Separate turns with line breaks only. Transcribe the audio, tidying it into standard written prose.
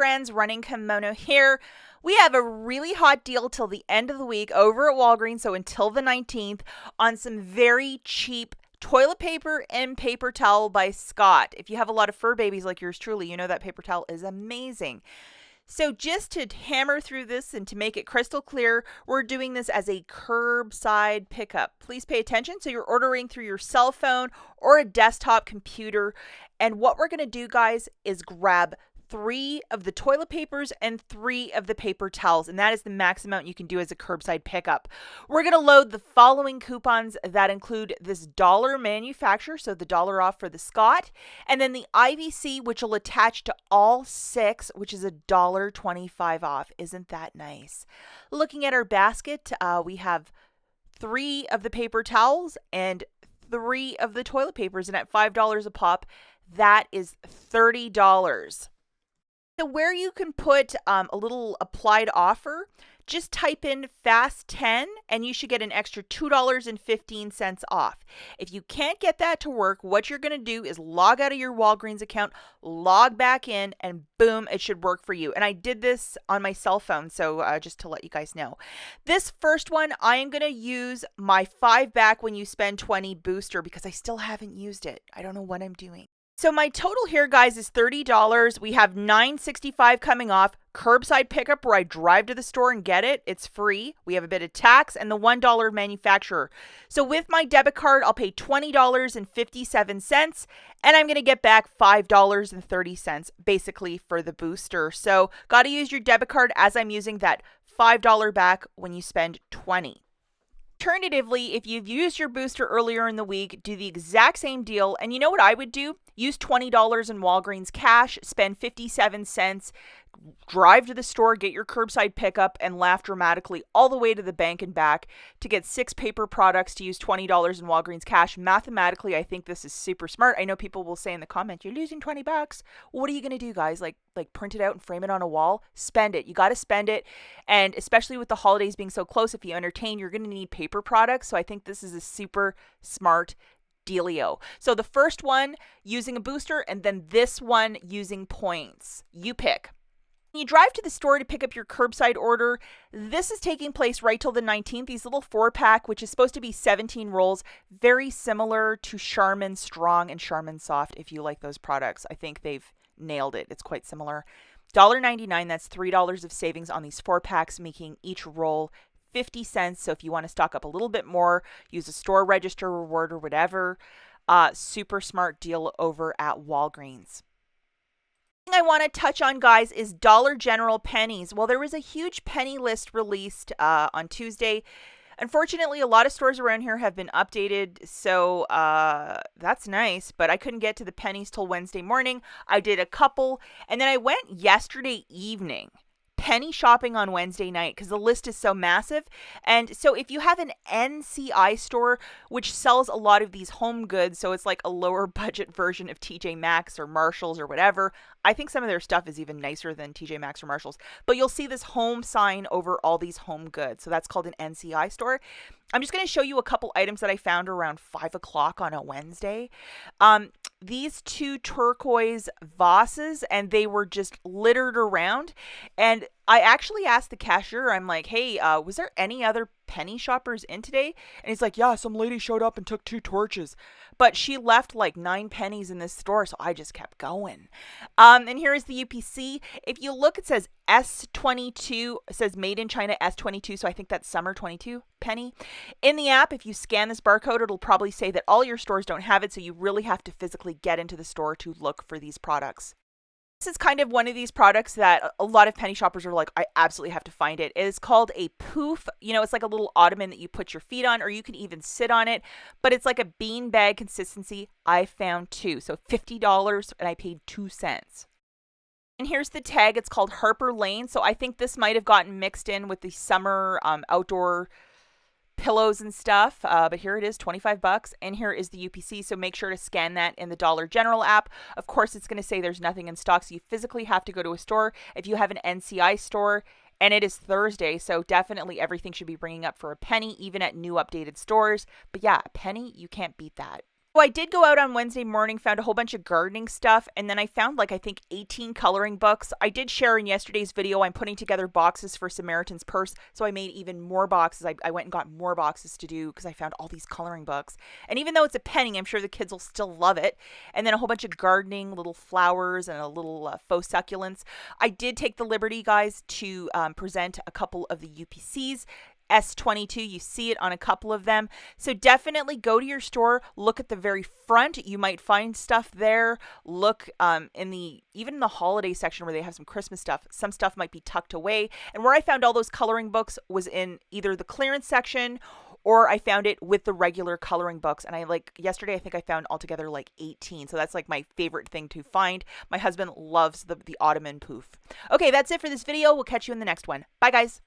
Friends, Running Kimono here. We have a really hot deal till the end of the week over at Walgreens, so until the 19th, on some very cheap toilet paper and paper towel by Scott. If you have a lot of fur babies like yours truly, you know that paper towel is amazing. So just to hammer through this and to make it crystal clear, we're doing this as a curbside pickup. Please pay attention. So you're ordering through your cell phone or a desktop computer. And what we're going to do, guys, is grab 3 of the toilet papers and 3 of the paper towels, and that is the max amount you can do as a curbside pickup. We're going to load the following coupons that include this dollar manufacturer, so the dollar off for the Scott, and then the IVC, which will attach to all 6, which is $1.25 off. Isn't that nice? Looking at our basket, we have 3 of the paper towels and 3 of the toilet papers, and at $5 a pop, that is $30. So where you can put a little applied offer, just type in Fast 10 and you should get an extra $2.15 off. If you can't get that to work, what you're going to do is log out of your Walgreens account, log back in, and boom, it should work for you. And I did this on my cell phone, so just to let you guys know. This first one, I am going to use my 5 back when you spend 20 booster because I still haven't used it. I don't know what I'm doing. So my total here, guys, is $30. We have $9.65 coming off. Curbside pickup where I drive to the store and get it. It's free. We have a bit of tax and the $1 manufacturer. So with my debit card, I'll pay $20.57 and I'm going to get back $5.30 basically for the booster. So got to use your debit card as I'm using that $5 back when you spend $20. Alternatively, if you've used your booster earlier in the week, do the exact same deal. And you know what I would do? Use $20 in Walgreens cash, spend 57 cents, drive to the store, get your curbside pickup, and laugh dramatically all the way to the bank and back to get 6 paper products to use $20 in Walgreens cash. Mathematically, I think this is super smart. I know people will say in the comments, you're losing $20. What are you going to do, guys? Like print it out and frame it on a wall? Spend it. You got to spend it. And especially with the holidays being so close, if you entertain, you're going to need paper products. So I think this is a super smart dealio. So the first one using a booster and then this one using points. You pick. When you drive to the store to pick up your curbside order, this is taking place right till the 19th. These little 4-pack, which is supposed to be 17 rolls, very similar to Charmin Strong and Charmin Soft. If you like those products, I think they've nailed it. It's quite similar. $1.99, that's $3 of savings on these 4-packs, making each roll 50 cents. So if you want to stock up a little bit more, use a store register reward or whatever. Super smart deal over at Walgreens. I want to touch on, guys, is Dollar General pennies. Well, there was a huge penny list released on Tuesday. Unfortunately, a lot of stores around here have been updated, so that's nice, but I couldn't get to the pennies till Wednesday morning. I did a couple, and then I went yesterday evening penny shopping on Wednesday night because the list is so massive. And so if you have an NCI store, which sells a lot of these home goods, so it's like a lower budget version of TJ Maxx or Marshalls or whatever. I think some of their stuff is even nicer than TJ Maxx or Marshalls, but you'll see this home sign over all these home goods. So that's called an NCI store. I'm just going to show you a couple items that I found around 5 o'clock on a Wednesday. These 2 turquoise vases, and they were just littered around. And I actually asked the cashier, I'm like, hey, was there any other penny shoppers in today? And he's like, yeah, some lady showed up and took 2 torches. But she left like 9 pennies in this store, so I just kept going. And here is the UPC. If you look, it says S22. It says made in China S22, so I think that's summer 22 penny. In the app, if you scan this barcode, it'll probably say that all your stores don't have it, so you really have to physically get into the store to look for these products. This is kind of one of these products that a lot of penny shoppers are like, I absolutely have to find it. It is called a pouf. You know, it's like a little ottoman that you put your feet on, or you can even sit on it, but it's like a beanbag consistency. I found 2, so $50, and I paid 2 cents. And here's the tag. It's called Harper Lane, so I think this might have gotten mixed in with the summer outdoor pillows and stuff, but here it is, $25, and here is the UPC, so make sure to scan that in the Dollar General app. Of course, it's going to say there's nothing in stock, so you physically have to go to a store. If you have an NCI store, and it is Thursday, so definitely everything should be bringing up for a penny, even at new updated stores. But yeah, a penny, you can't beat that. I did go out on Wednesday morning, found a whole bunch of gardening stuff, and then I found like I think 18 coloring books. I did share in yesterday's video, I'm putting together boxes for Samaritan's Purse, so I made even more boxes. I went and got more boxes to do because I found all these coloring books. And even though it's a penny, I'm sure the kids will still love it. And then a whole bunch of gardening, little flowers, and a little faux succulents. I did take the liberty, guys, to present a couple of the UPCs. S22, you see it on a couple of them. So definitely go to your store, look at the very front. You might find stuff there. Look even in the holiday section where they have some Christmas stuff. Some stuff might be tucked away. And where I found all those coloring books was in either the clearance section or I found it with the regular coloring books. And yesterday, I think I found altogether like 18. So that's like my favorite thing to find. My husband loves the Ottoman poof. Okay, that's it for this video. We'll catch you in the next one. Bye, guys.